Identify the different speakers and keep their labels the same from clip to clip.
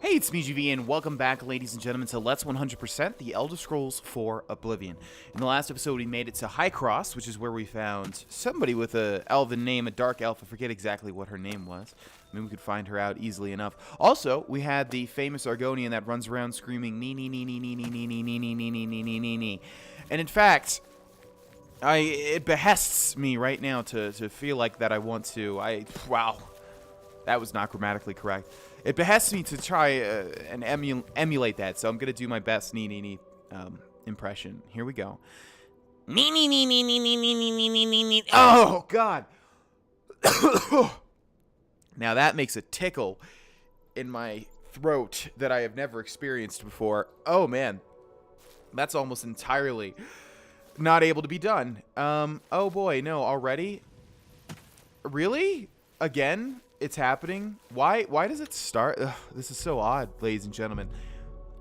Speaker 1: Hey, it's me, GV, and welcome back, ladies and gentlemen, to Let's 100% The Elder Scrolls 4 Oblivion. In the last episode, we made it to High Cross, which is where we found somebody with a elven name, a dark elf. I forget exactly what her name was. Maybe we could find her out easily enough. Also, we had the famous Argonian that runs around screaming, nee, nee, nee, nee, nee, nee, nee, nee, nee, nee, nee, nee, nee, nee, nee, nee. And in fact, it behests me right now to feel like that I want to. Wow. That was not grammatically correct. It behests me to try and emulate that, so I'm going to do my best nee impression. Here we go. Oh, God. Now that makes a tickle in my throat that I have never experienced before. Oh, man. That's almost entirely not able to be done. Oh, boy. No, already? Really? Again? It's happening. Why does it start? Ugh, this is so odd, ladies and gentlemen.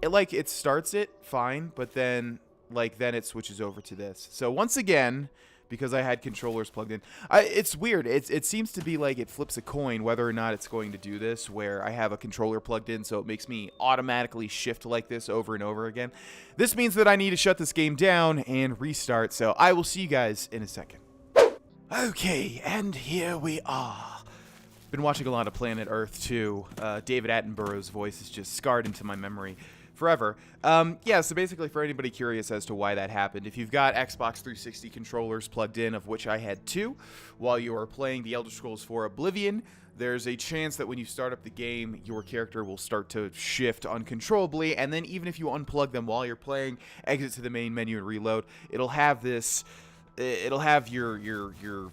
Speaker 1: It starts it fine, but then it switches over to this. So once again, because I had controllers plugged in, it's weird. It seems to be like it flips a coin whether or not it's going to do this, where I have a controller plugged in, so it makes me automatically shift like this over and over again. This means that I need to shut this game down and restart, so I will see you guys in a second. Okay, and here we are. Been watching a lot of Planet Earth too. David Attenborough's voice is just scarred into my memory forever. Yeah, so basically for anybody curious as to why that happened, if you've got Xbox 360 controllers plugged in, of which I had two, while you are playing The Elder Scrolls 4 Oblivion, there's a chance that when you start up the game, your character will start to shift uncontrollably, and then even if you unplug them while you're playing, exit to the main menu and reload, it'll have this, it'll have your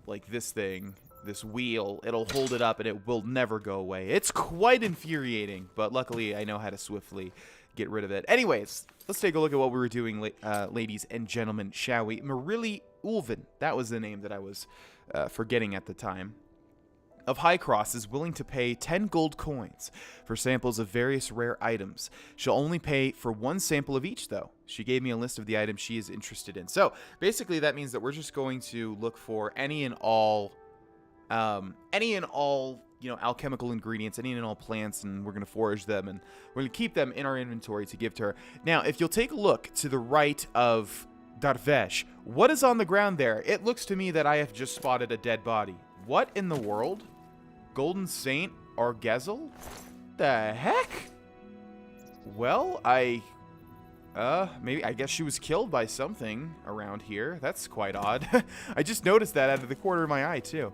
Speaker 1: like this thing, this wheel, it'll hold it up and it will never go away. It's quite infuriating, but luckily I know how to swiftly get rid of it. Anyways, let's take a look at what we were doing, ladies and gentlemen, shall we? VanaVitriolic, that was the name that I was forgetting at the time, of High Cross is willing to pay 10 gold coins for samples of various rare items. She'll only pay for one sample of each, though. She gave me a list of the items she is interested in. So basically that means that we're just going to look for any and all, you know, alchemical ingredients, any and all plants, and we're going to forage them, and we're going to keep them in our inventory to give to her. Now, if you'll take a look to the right of Dar'Vesh, what is on the ground there? It looks to me that I have just spotted a dead body. What in the world? Golden Saint Argezel? The heck? Well, maybe, I guess she was killed by something around here. That's quite odd. I just noticed that out of the corner of my eye, too.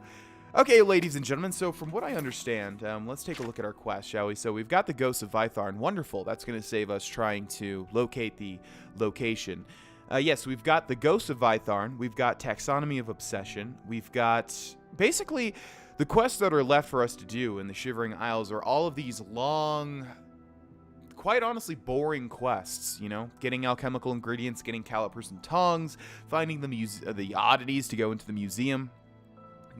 Speaker 1: Okay, ladies and gentlemen, so from what I understand, let's take a look at our quest, shall we? So we've got the Ghost of Vytharn. Wonderful. That's going to save us trying to locate the location. Yes, we've got the Ghost of Vytharn. We've got Taxonomy of Obsession. We've got, basically, the quests that are left for us to do in the Shivering Isles are all of these long, quite honestly boring quests, you know, getting alchemical ingredients, getting calipers and tongs, finding the oddities to go into the museum,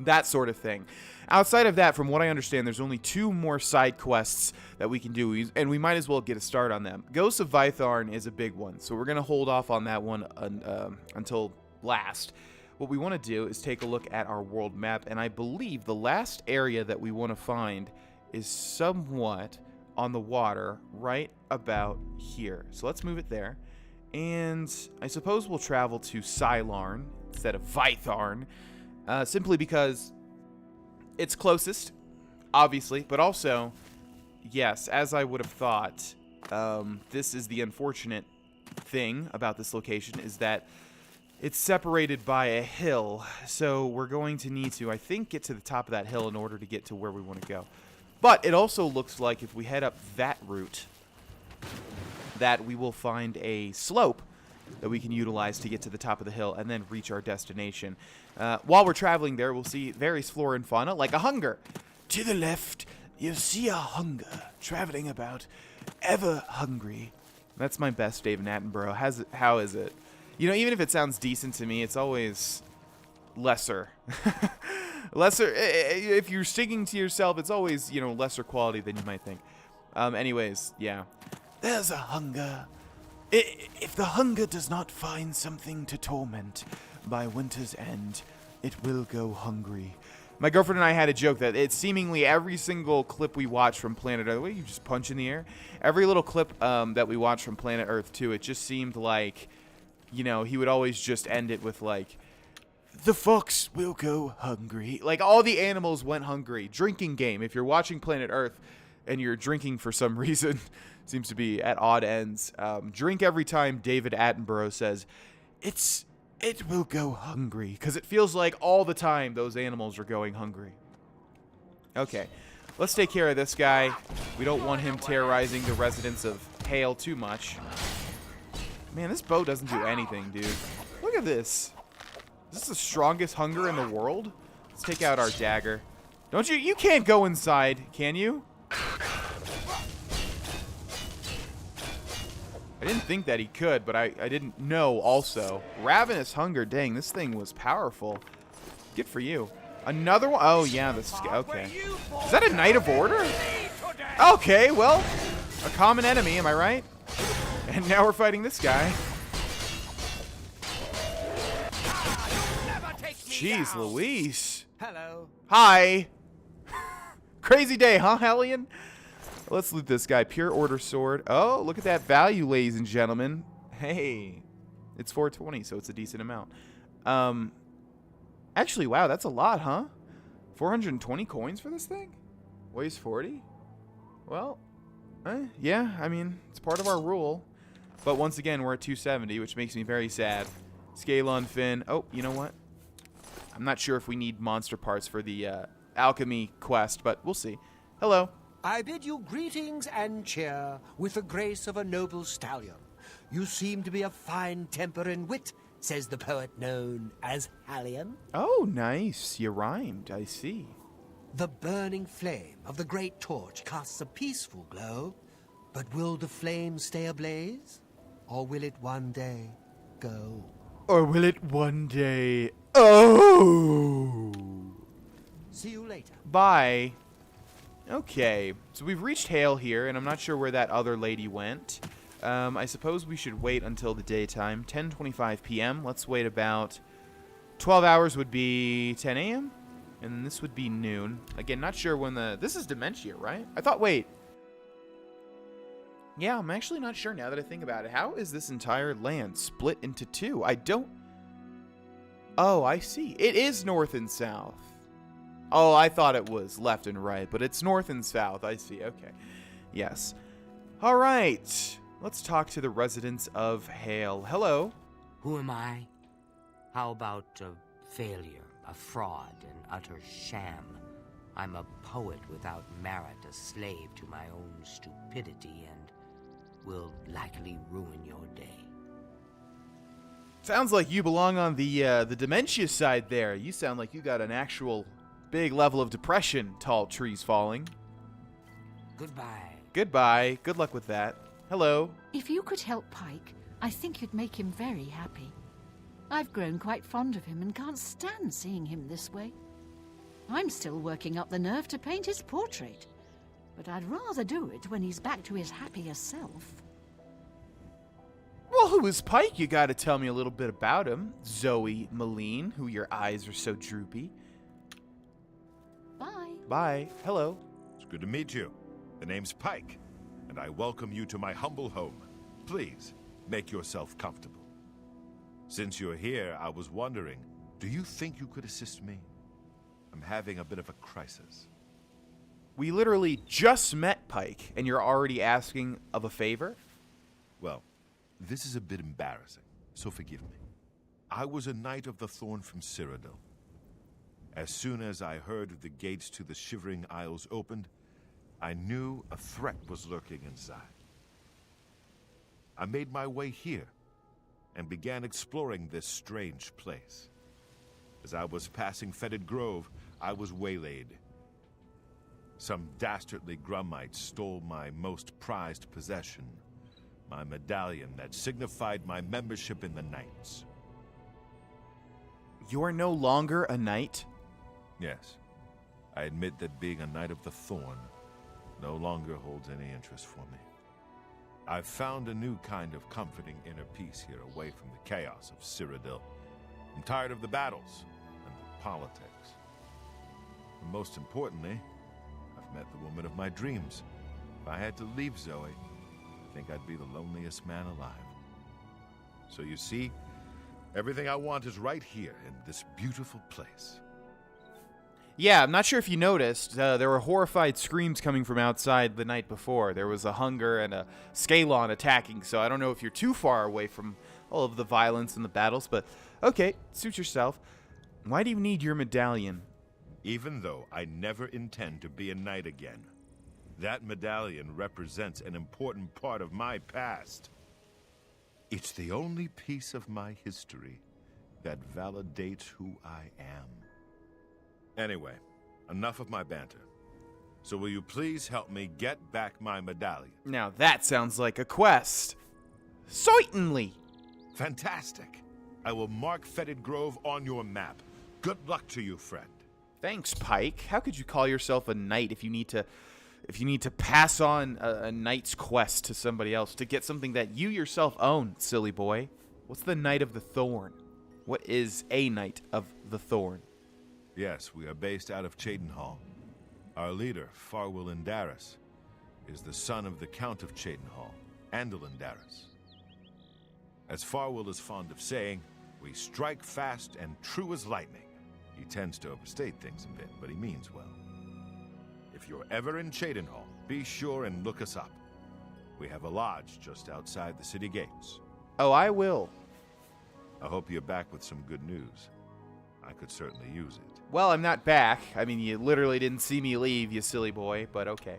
Speaker 1: that sort of thing. Outside of that, from what I understand, there's only 2 more side quests that we can do, and we might as well get a start on them. Ghost of Vytharn is a big one, so we're going to hold off on that one until last. What we want to do is take a look at our world map, and I believe the last area that we want to find is somewhat on the water right about here. So let's move it there, and I suppose we'll travel to Sylarn instead of Vytharn, simply because it's closest, obviously, but also, yes, as I would have thought, this is the unfortunate thing about this location, is that it's separated by a hill, so we're going to need to, I think, get to the top of that hill in order to get to where we want to go. But it also looks like if we head up that route, that we will find a slope that we can utilize to get to the top of the hill and then reach our destination. While we're traveling there, we'll see various flora and fauna, like a hunger. To the left, you see a hunger traveling about, ever hungry. That's my best David Attenborough. How is it? You know, even if it sounds decent to me, it's always lesser. Lesser, if you're sticking to yourself, it's always, you know, lesser quality than you might think. Anyways, yeah. There's a hunger. If the hunger does not find something to torment by winter's end, it will go hungry. My girlfriend and I had a joke that it's seemingly every single clip we watch from Planet Earth. What, you just punch in the air? Every little clip that we watch from Planet Earth 2, it just seemed like, you know, he would always just end it with, like, the fox will go hungry. Like, all the animals went hungry. Drinking game. If you're watching Planet Earth and you're drinking for some reason, seems to be at odd ends. Drink every time David Attenborough says, it will go hungry. Because it feels like all the time those animals are going hungry. Okay. Let's take care of this guy. We don't want him terrorizing the residents of Hale too much. Man, this bow doesn't do anything, dude. Look at this. Is this the strongest hunger in the world? Let's take out our dagger. Don't you? You can't go inside, can you? I didn't think that he could, but I didn't know also. Ravenous Hunger. Dang, this thing was powerful. Good for you. Another one? Oh, yeah. Okay. Is that a Knight of Order? Okay, well, a common enemy, am I right? And now we're fighting this guy. Jeez Louise.
Speaker 2: Hello.
Speaker 1: Hi. Crazy day, huh, Hellion? Let's loot this guy. Pure Order Sword. Oh, look at that value, ladies and gentlemen. Hey. It's 420, so it's a decent amount. Actually, wow, that's a lot, huh? 420 coins for this thing? Weighs 40? Well, yeah, I mean, it's part of our rule. But once again, we're at 270, which makes me very sad. Scalon Fin. Oh, you know what? I'm not sure if we need monster parts for the alchemy quest, but we'll see. Hello.
Speaker 2: I bid you greetings and cheer with the grace of a noble stallion. You seem to be of fine temper and wit, says the poet known as Halion.
Speaker 1: Oh, nice. You rhymed, I see.
Speaker 2: The burning flame of the great torch casts a peaceful glow, but will the flame stay ablaze, or will it one day go?
Speaker 1: Or will it one day... Oh!
Speaker 2: See you later.
Speaker 1: Bye. Okay, so we've reached Hale here, and I'm not sure where that other lady went. I suppose we should wait until the daytime, 10:25 p.m. Let's wait about 12 hours would be 10 a.m., and this would be noon. Again, not sure when this is Dementia, right? I thought, wait. Yeah, I'm actually not sure now that I think about it. How is this entire land split into two? I don't... Oh, I see. It is north and south. Oh, I thought it was left and right, but it's north and south. I see. Okay. Yes. All right. Let's talk to the residents of Hale. Hello.
Speaker 3: Who am I? How about a failure, a fraud, an utter sham? I'm a poet without merit, a slave to my own stupidity, and will likely ruin your day.
Speaker 1: Sounds like you belong on the dementia side there. You sound like you got an actual big level of depression, tall trees falling.
Speaker 3: Goodbye.
Speaker 1: Goodbye. Good luck with that. Hello.
Speaker 4: If you could help Pike, I think you'd make him very happy. I've grown quite fond of him and can't stand seeing him this way. I'm still working up the nerve to paint his portrait, but I'd rather do it when he's back to his happier self.
Speaker 1: Well, who is Pike? You gotta tell me a little bit about him. Zoe Maline, who your eyes are so droopy.
Speaker 4: Bye.
Speaker 1: Bye. Hello.
Speaker 5: It's good to meet you. The name's Pike, and I welcome you to my humble home. Please, make yourself comfortable. Since you're here, I was wondering, do you think you could assist me? I'm having a bit of a crisis.
Speaker 1: We literally just met Pike, and you're already asking of a favor?
Speaker 5: Well, this is a bit embarrassing, so forgive me. I was a knight of the Thorn from Cyrodiil. As soon as I heard the gates to the Shivering Isles opened, I knew a threat was lurking inside. I made my way here and began exploring this strange place. As I was passing Fetid Grove, I was waylaid. Some dastardly Grummites stole my most prized possession, my medallion that signified my membership in the Knights.
Speaker 1: You are no longer a knight?
Speaker 5: Yes, I admit that being a Knight of the Thorn no longer holds any interest for me. I've found a new kind of comforting inner peace here away from the chaos of Cyrodiil. I'm tired of the battles and the politics. And most importantly, I've met the woman of my dreams. If I had to leave Zoe, I think I'd be the loneliest man alive. So you see, everything I want is right here in this beautiful place.
Speaker 1: Yeah, I'm not sure if you noticed, there were horrified screams coming from outside the night before. There was a hunger and a Scalon attacking, so I don't know if you're too far away from all of the violence and the battles, but okay, suit yourself. Why do you need your medallion?
Speaker 5: Even though I never intend to be a knight again, that medallion represents an important part of my past. It's the only piece of my history that validates who I am. Anyway, enough of my banter. So will you please help me get back my medallion?
Speaker 1: Now that sounds like a quest. Certainly.
Speaker 5: Fantastic. I will mark Fetid Grove on your map. Good luck to you, friend.
Speaker 1: Thanks, Pike. How could you call yourself a knight if you need to pass on a knight's quest to somebody else to get something that you yourself own, silly boy? What's the Knight of the Thorn? What is a Knight of the Thorn?
Speaker 5: Yes, we are based out of Cheydinhal. Our leader, Farwell Indaris, is the son of the Count of Cheydinhal, Andal Indaris. As Farwell is fond of saying, we strike fast and true as lightning. He tends to overstate things a bit, but he means well. If you're ever in Cheydinhal, be sure and look us up. We have a lodge just outside the city gates.
Speaker 1: Oh, I will.
Speaker 5: I hope you're back with some good news. I could certainly use it.
Speaker 1: Well, I'm not back. I mean, you literally didn't see me leave, you silly boy, but okay.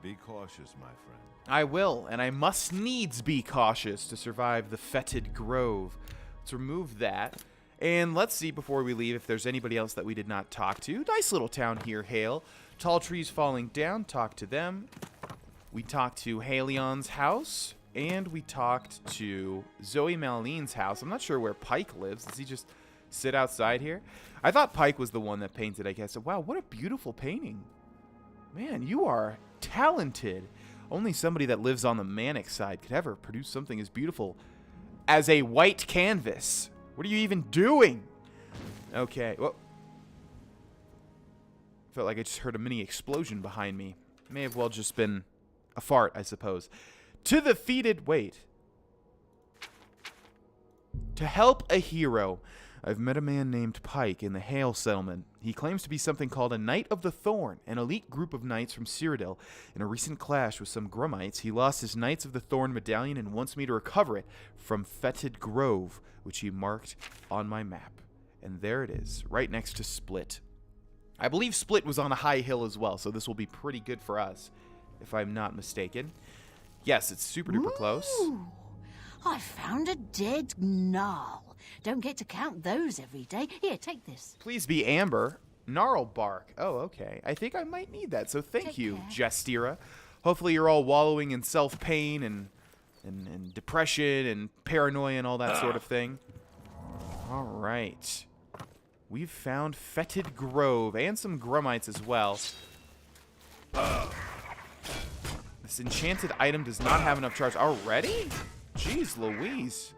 Speaker 5: Be cautious, my friend.
Speaker 1: I will, and I must needs be cautious to survive the Fetid Grove. Let's remove that. And let's see before we leave if there's anybody else that we did not talk to. Nice little town here, Hale. Tall trees falling down, talk to them. We talked to Haleon's house, and we talked to Zoe Maleen's house. I'm not sure where Pike lives. Does he just sit outside here? I thought Pike was the one that painted, I guess. Wow, what a beautiful painting. Man, you are talented. Only somebody that lives on the manic side could ever produce something as beautiful as a white canvas. What are you even doing? Okay, well, felt like I just heard a mini explosion behind me. May have well just been a fart, I suppose. To the defeated, wait. To help a hero. I've met a man named Pike in the Hale settlement. He claims to be something called a Knight of the Thorn, an elite group of knights from Cyrodiil. In a recent clash with some Grummites, he lost his Knights of the Thorn medallion and wants me to recover it from Fetid Grove, which he marked on my map. And there it is, right next to Split. I believe Split was on a high hill as well, so this will be pretty good for us, if I'm not mistaken. Yes, it's super duper close.
Speaker 4: I found a dead gnarl. Don't get to count those every day. Here, take this.
Speaker 1: Please be amber. Gnarl bark. Oh, okay. I think I might need that, so thank
Speaker 4: Take
Speaker 1: you,
Speaker 4: care.
Speaker 1: Justira. Hopefully you're all wallowing in self-pain and depression and paranoia and all that sort of thing. All right. We've found Fetid Grove and some Grummites as well. This enchanted item does not have enough charge already? Jeez Louise.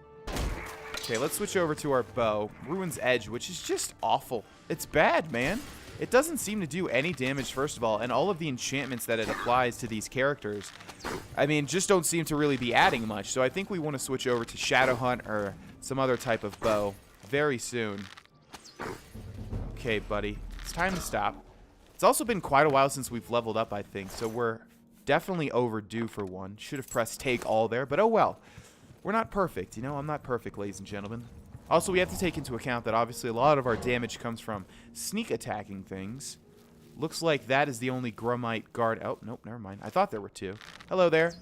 Speaker 1: Okay, let's switch over to our bow. Ruin's Edge, which is just awful. It's bad, man. It doesn't seem to do any damage, first of all, and all of the enchantments that it applies to these characters, I mean, just don't seem to really be adding much. So I think we want to switch over to Shadowhunt or some other type of bow very soon. Okay, buddy. It's time to stop. It's also been quite a while since we've leveled up, I think, so we're definitely overdue for one. Should have pressed take all there, but oh well. We're not perfect, you know? I'm not perfect, ladies and gentlemen. Also, we have to take into account that obviously a lot of our damage comes from sneak attacking things. Looks like that is the only Grummite guard. Oh, nope, never mind. I thought there were two. Hello there.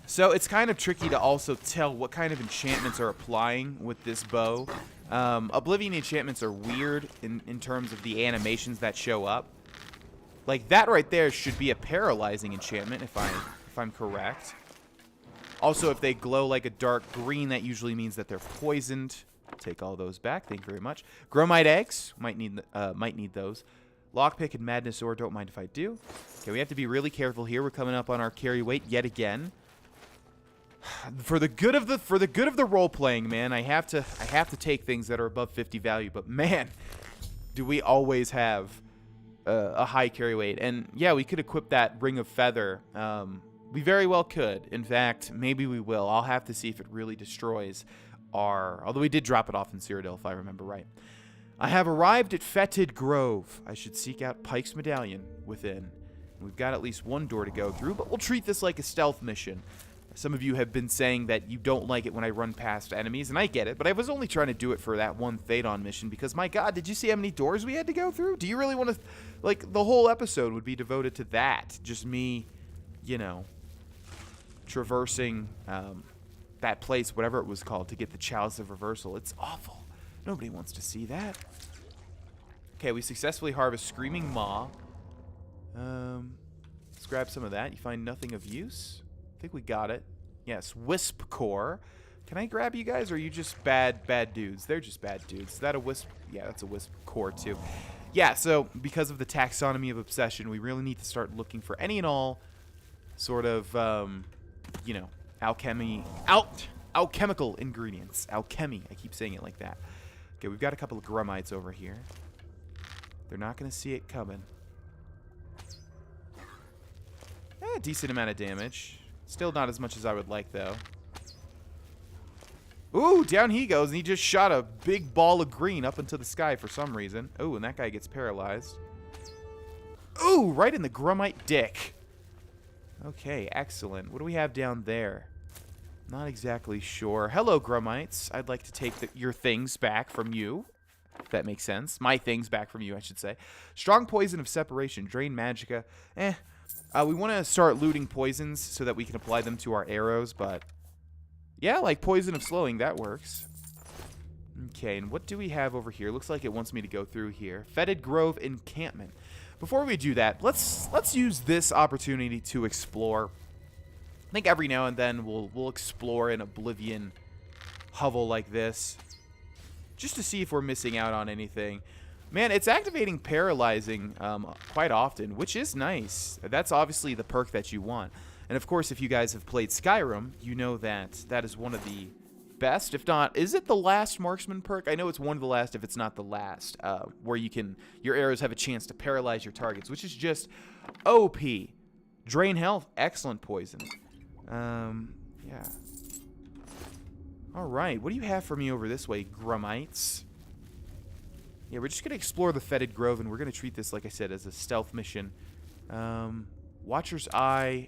Speaker 1: So it's kind of tricky to also tell what kind of enchantments are applying with this bow. Oblivion enchantments are weird in terms of the animations that show up. Like that right there should be a paralyzing enchantment if I'm correct. Also, if they glow like a dark green, that usually means that they're poisoned. Take all those back. Thank you very much. Gromite eggs might need those. Lockpick and Madness Ore. Don't mind if I do. Okay, we have to be really careful here. We're coming up on our carry weight yet again. For the good of the role playing, man, I have to take things that are above 50 value. But man, do we always have a high carry weight? And yeah, we could equip that Ring of Feather. We very well could. In fact, maybe we will. I'll have to see if it really destroys our... Although we did drop it off in Cyrodiil, if I remember right. I have arrived at Fetid Grove. I should seek out Pikes Medallion within. We've got at least one door to go through, but we'll treat this like a stealth mission. Some of you have been saying that you don't like it when I run past enemies, and I get it, but I was only trying to do it for that one Thadon mission because, my god, did you see how many doors we had to go through? Do you really want to... Like, the whole episode would be devoted to that. Just me, you know, traversing that place, whatever it was called, to get the Chalice of Reversal. It's awful. Nobody wants to see that. Okay, we successfully harvest Screaming Maw. Let's grab some of that. You find nothing of use? I think we got it. Yes, Wisp Core. Can I grab you guys, or are you just bad dudes? They're just bad dudes. Is that a Wisp? Yeah, that's a Wisp Core too. Yeah, so because of the taxonomy of obsession, we really need to start looking for any and all sort of, you know, alchemical ingredients. Alchemy. I keep saying it like that. Okay, we've got a couple of Grummites over here. They're not going to see it coming. Decent amount of damage. Still not as much as I would like, though. Ooh, down he goes, and he just shot a big ball of green up into the sky for some reason. Ooh, and that guy gets paralyzed. Ooh, right in the Grummite dick. Okay, excellent. What do we have down there? Not exactly sure. Hello, Grummites. I'd like to take your things back from you. If that makes sense. My things back from you, I should say. Strong Poison of Separation. Drain Magicka. We want to start looting poisons so that we can apply them to our arrows, but... Yeah, like Poison of Slowing, that works. Okay, and what do we have over here? Looks like it wants me to go through here. Fetid Grove Encampment. Before we do that, let's use this opportunity to explore. I think every now and then we'll explore an Oblivion hovel like this, just to see if we're missing out on anything. Man, it's activating Paralyzing quite often, which is nice. That's obviously the perk that you want. And of course, if you guys have played Skyrim, you know that that is one of the best, if not, is it the last marksman perk? I know it's one of the last, if it's not the last, where your arrows have a chance to paralyze your targets, which is just OP. Drain health, excellent poison. Yeah. All right, what do you have for me over this way, Grummites? Yeah, we're just going to explore the Fetid Grove, and we're going to treat this, like I said, as a stealth mission. Watcher's Eye.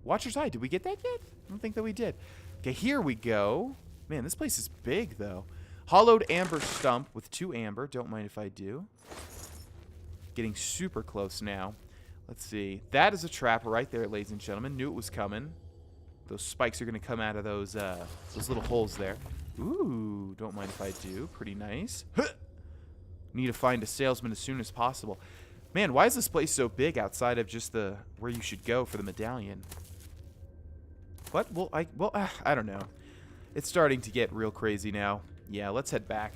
Speaker 1: Watcher's Eye, did we get that yet? I don't think that we did. Okay, here we go. Man, this place is big, though. Hollowed Amber Stump with 2 amber. Don't mind if I do. Getting super close now. Let's see. That is a trap right there, ladies and gentlemen. Knew it was coming. Those spikes are going to come out of those little holes there. Ooh, don't mind if I do. Pretty nice. Need to find a salesman as soon as possible. Man, why is this place so big outside of just where you should go for the medallion? What? Well, I don't know. It's starting to get real crazy now. Yeah, let's head back.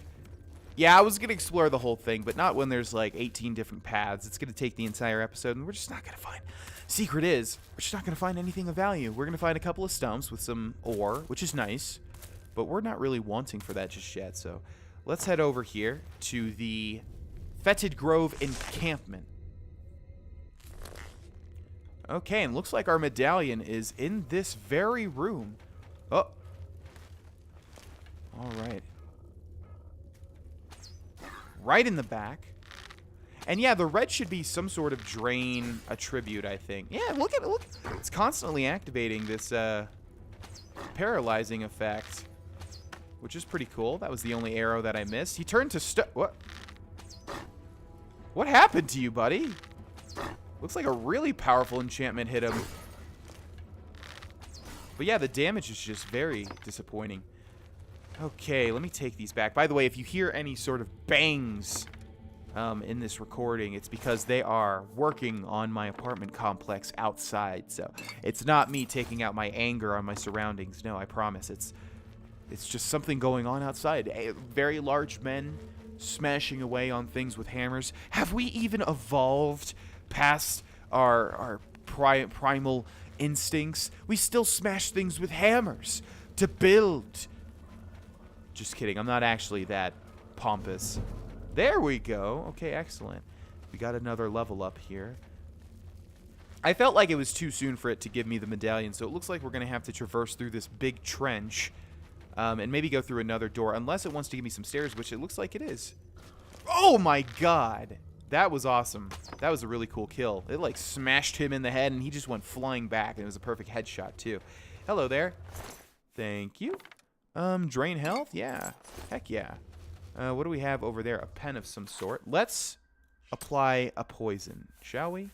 Speaker 1: Yeah, I was going to explore the whole thing, but not when there's like 18 different paths. It's going to take the entire episode, and we're just not going to find... Secret is, we're just not going to find anything of value. We're going to find a couple of stumps with some ore, which is nice, but we're not really wanting for that just yet, so... Let's head over here to the Fetid Grove Encampment. Okay, and looks like our medallion is in this very room. Oh. All right. Right in the back. And yeah, the red should be some sort of drain attribute, I think. Yeah, look at it. Look. It's constantly activating this paralyzing effect, which is pretty cool. That was the only arrow that I missed. He turned to what? What happened to you, buddy? Looks like a really powerful enchantment hit him. But yeah, the damage is just very disappointing. Okay, let me take these back. By the way, if you hear any sort of bangs in this recording, it's because they are working on my apartment complex outside. So it's not me taking out my anger on my surroundings. No, I promise. It's just something going on outside. Very large men smashing away on things with hammers. Have we even evolved past our primal instincts? We still smash things with hammers to build. Just kidding. I'm not actually that pompous. There we go. Okay, excellent. We got another level up here. I felt like it was too soon for it to give me the medallion, so it looks like we're going to have to traverse through this big trench and maybe go through another door, unless it wants to give me some stairs, which it looks like it is. Oh my god! That was awesome. That was a really cool kill. It like smashed him in the head and he just went flying back, and it was a perfect headshot too. Hello there. Thank you. Drain health? Yeah. Heck yeah. What do we have over there? A pen of some sort. Let's apply a poison, shall we?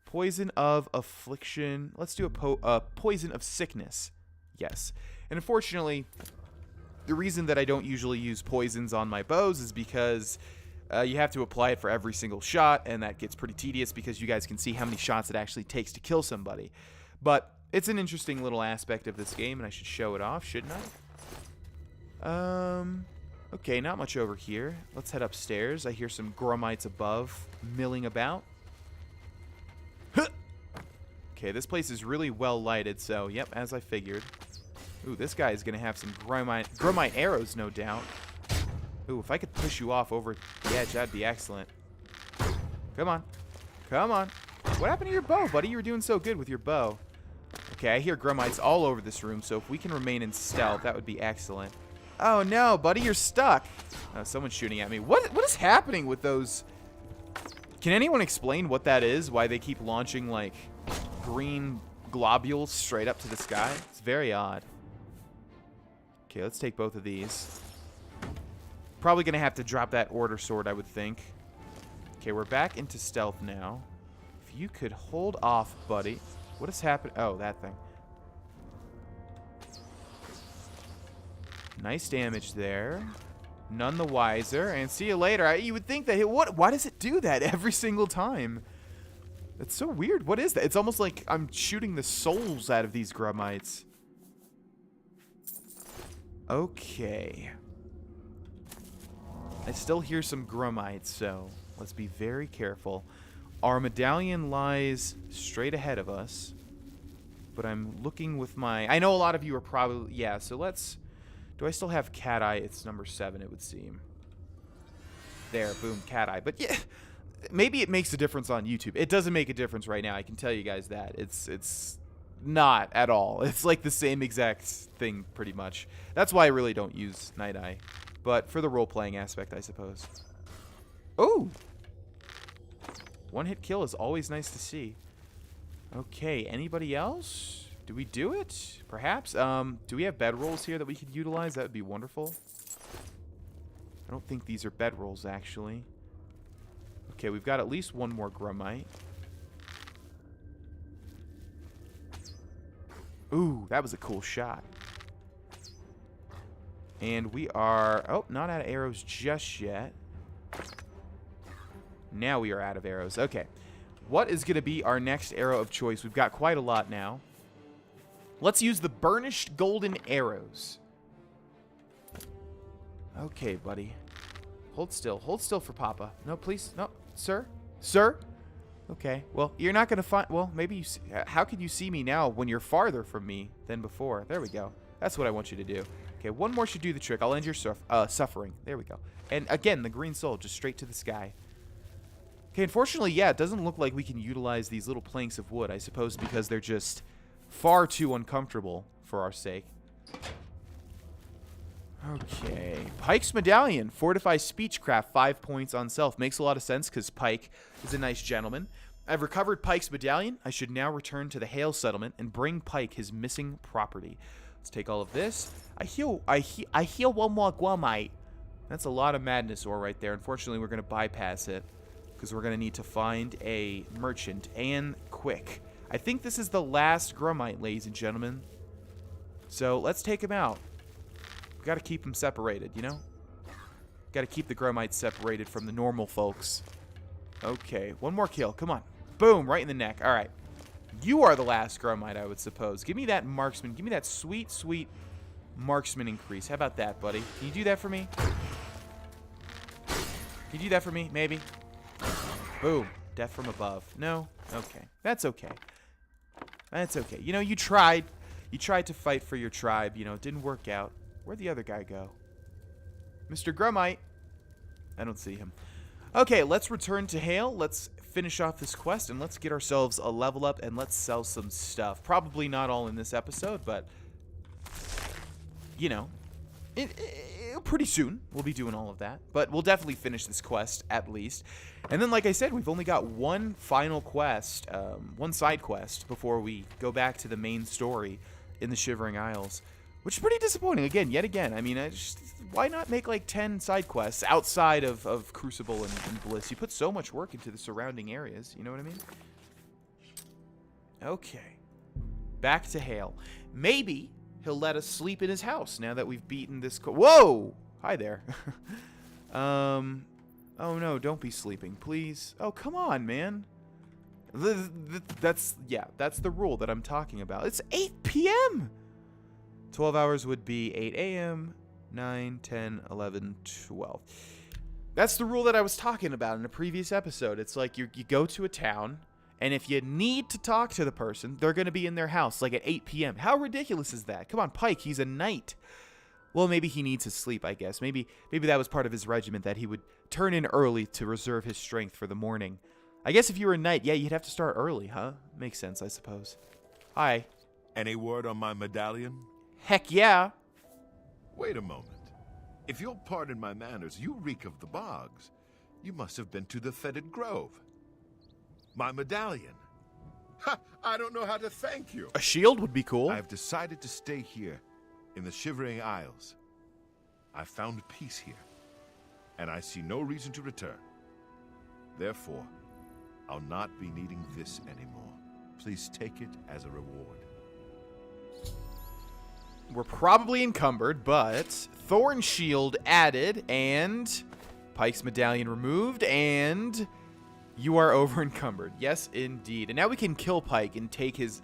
Speaker 1: Poison of affliction. Let's do a poison of sickness. Yes. And unfortunately, the reason that I don't usually use poisons on my bows is because you have to apply it for every single shot, and that gets pretty tedious because you guys can see how many shots it actually takes to kill somebody. But it's an interesting little aspect of this game, and I should show it off, shouldn't I? Okay, not much over here. Let's head upstairs. I hear some Grumites above milling about. Okay, this place is really well lighted, so yep, as I figured. Ooh, this guy is going to have some Grumite arrows, no doubt. Ooh, if I could push you off over the edge, that'd be excellent. Come on. Come on. What happened to your bow, buddy? You were doing so good with your bow. Okay, I hear Grumites all over this room, so if we can remain in stealth, that would be excellent. Oh no, buddy, you're stuck. Oh, someone's shooting at me. What is happening with those? Can anyone explain what that is? Why they keep launching, like, green globules straight up to the sky? It's very odd. Okay, let's take both of these. Probably going to have to drop that order sword, I would think. Okay, we're back into stealth now. If you could hold off, buddy. What has happened? Oh, that thing. Nice damage there. None the wiser. And see you later. You would think that... Why does it do that every single time? That's so weird. What is that? It's almost like I'm shooting the souls out of these Grumites. Okay. I still hear some Grumites, so let's be very careful. Our medallion lies straight ahead of us. But I'm looking with my... I know a lot of you are probably... Yeah, so let's... Do I still have Cat Eye? It's number 7, it would seem. There, boom, Cat Eye. But yeah, maybe it makes a difference on YouTube. It doesn't make a difference right now, I can tell you guys that. It's not at all. It's like the same exact thing, pretty much. That's why I really don't use Night Eye. But for the role-playing aspect, I suppose. Oh! One-hit kill is always nice to see. Okay, anybody else? Do we do it? Perhaps? Do we have bedrolls here that we could utilize? That would be wonderful. I don't think these are bedrolls, actually. Okay, we've got at least one more Grumite. Ooh, that was a cool shot. And we are... Oh, not out of arrows just yet. Now we are out of arrows. Okay. What is going to be our next arrow of choice? We've got quite a lot now. Let's use the Burnished golden arrows. Okay, buddy. Hold still. Hold still for Papa. No, please. No. Sir? Sir? Okay. Well, you're not going to find... Well, maybe you... See, how can you see me now when you're farther from me than before? There we go. That's what I want you to do. Okay, one more should do the trick. I'll end your suffering. There we go. And again, the green soul, just straight to the sky. Okay, unfortunately, yeah, it doesn't look like we can utilize these little planks of wood, I suppose, because they're just far too uncomfortable for our sake. Okay. Pikes Medallion. Fortify Speechcraft, 5 points on self. Makes a lot of sense because Pike is a nice gentleman. I've recovered Pike's Medallion. I should now return to the Hale settlement and bring Pike his missing property. Let's take all of this. I heal one more Grumite. That's a lot of madness ore right there. Unfortunately, we're going to bypass it because we're going to need to find a merchant, and quick. I think this is the last Grumite, ladies and gentlemen. So let's take him out. We've got to keep them separated, you know? Got to keep the Grumites separated from the normal folks. Okay, one more kill. Come on. Boom, right in the neck. All right. You are the last Grumite, I would suppose. Give me that marksman. Give me that sweet, sweet marksman increase. How about that, buddy? Can you do that for me? Can you do that for me? Maybe. Boom. Death from above. No? Okay. That's okay. That's okay. You know, you tried. You tried to fight for your tribe. You know, it didn't work out. Where'd the other guy go? Mr. Grumite. I don't see him. Okay, let's return to Hale. Let's finish off this quest, and let's get ourselves a level up, and let's sell some stuff. Probably not all in this episode, but, you know, pretty soon we'll be doing all of that. But we'll definitely finish this quest, at least. And then, like I said, we've only got one final quest, one side quest, before we go back to the main story in the Shivering Isles. Which is pretty disappointing, yet again. I mean, why not make like 10 side quests outside of Crucible and Bliss? You put so much work into the surrounding areas, you know what I mean? Okay. Back to Hale. Maybe he'll let us sleep in his house now that we've beaten this... Whoa! Hi there. Oh no, don't be sleeping, please. Oh, come on, man. That's the rule that I'm talking about. It's 8 p.m.! 12 hours would be 8 a.m., 9, 10, 11, 12. That's the rule that I was talking about in a previous episode. It's like you go to a town, and if you need to talk to the person, they're going to be in their house, like at 8 p.m. How ridiculous is that? Come on, Pike, he's a knight. Well, maybe he needs his sleep, I guess. Maybe that was part of his regiment, that he would turn in early to reserve his strength for the morning. I guess if you were a knight, yeah, you'd have to start early, huh? Makes sense, I suppose. Hi.
Speaker 5: Any word on my medallion?
Speaker 1: Heck yeah.
Speaker 5: Wait a moment. If you'll pardon my manners, you reek of the bogs. You must have been to the Fetid Grove. My medallion. Ha! I don't know how to thank you.
Speaker 1: A shield would be cool.
Speaker 5: I've decided to stay here, in the Shivering Isles. I found peace here, and I see no reason to return. Therefore, I'll not be needing this anymore. Please take it as a reward.
Speaker 1: We're probably encumbered, but Thorn Shield added, and Pikes Medallion removed, and you are over encumbered. Yes, indeed. And now we can kill Pike and take his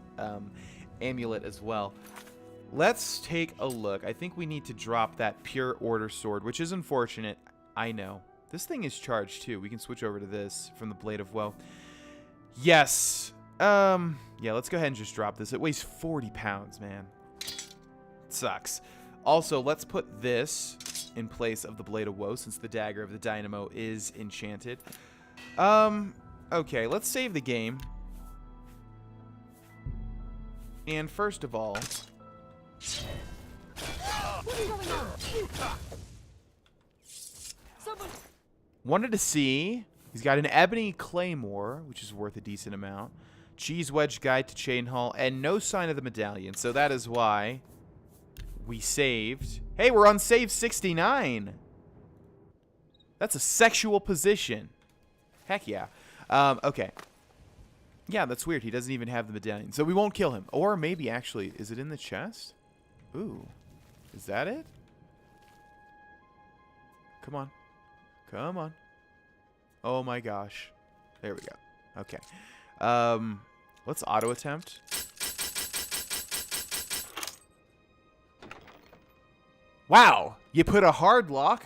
Speaker 1: amulet as well. Let's take a look. I think we need to drop that Pure Order Sword, which is unfortunate. I know. This thing is charged, too. We can switch over to this from the Blade of Woe. Yes. Yeah, let's go ahead and just drop this. It weighs 40 pounds, man. Sucks. Also, let's put this in place of the Blade of Woe, since the Dagger of the Dynamo is enchanted. Okay, let's save the game. And first of all...
Speaker 6: What is going on? Someone...
Speaker 1: Wanted to see... He's got an Ebony Claymore, which is worth a decent amount. Cheese Wedge Guide to Chain Hall, and no sign of the medallion. So that is why... we saved. Hey, we're on save 69. That's a sexual position. Heck yeah. Okay. Yeah, that's weird. He doesn't even have the medallion. So we won't kill him. Or maybe, actually, is it in the chest? Ooh. Is that it? Come on. Come on. Oh my gosh. There we go. Okay. Let's auto attempt. Wow, you put a hard lock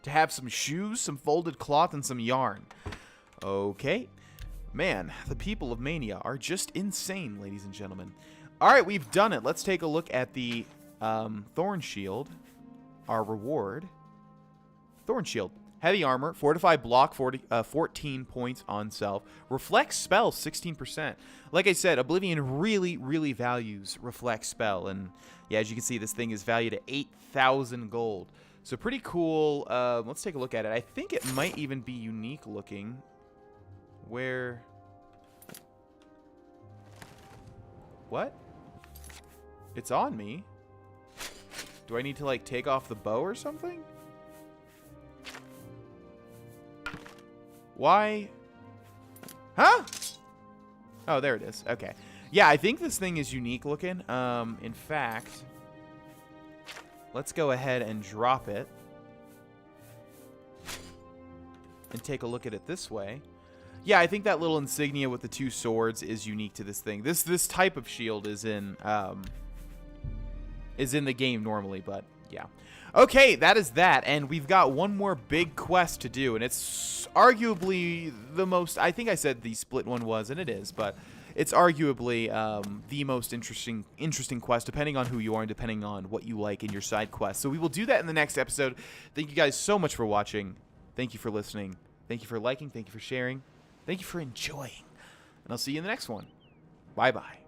Speaker 1: to have some shoes, some folded cloth, and some yarn. Okay. Man, the people of Mania are just insane, ladies and gentlemen. All right, we've done it. Let's take a look at the Thorn Shield, our reward. Thorn Shield. Heavy armor, fortify block 14 points on self. Reflect spell 16%. Like I said, Oblivion really, really values reflect spell. And yeah, as you can see, this thing is valued at 8,000 gold. So pretty cool. Let's take a look at it. I think it might even be unique looking. Where... What? It's on me. Do I need to like take off the bow or something? Why? Huh? Oh, there it is. Okay. Yeah, I think this thing is unique looking. In fact, let's go ahead and drop it. And take a look at it this way. Yeah, I think that little insignia with the two swords is unique to this thing. This type of shield is in the game normally, but yeah. Okay, that is that, and we've got one more big quest to do, and it's arguably the most... I think I said the split one was, and it is, but it's arguably the most interesting quest, depending on who you are and depending on what you like in your side quests. So we will do that in the next episode. Thank you guys so much for watching. Thank you for listening. Thank you for liking. Thank you for sharing. Thank you for enjoying. And I'll see you in the next one. Bye-bye.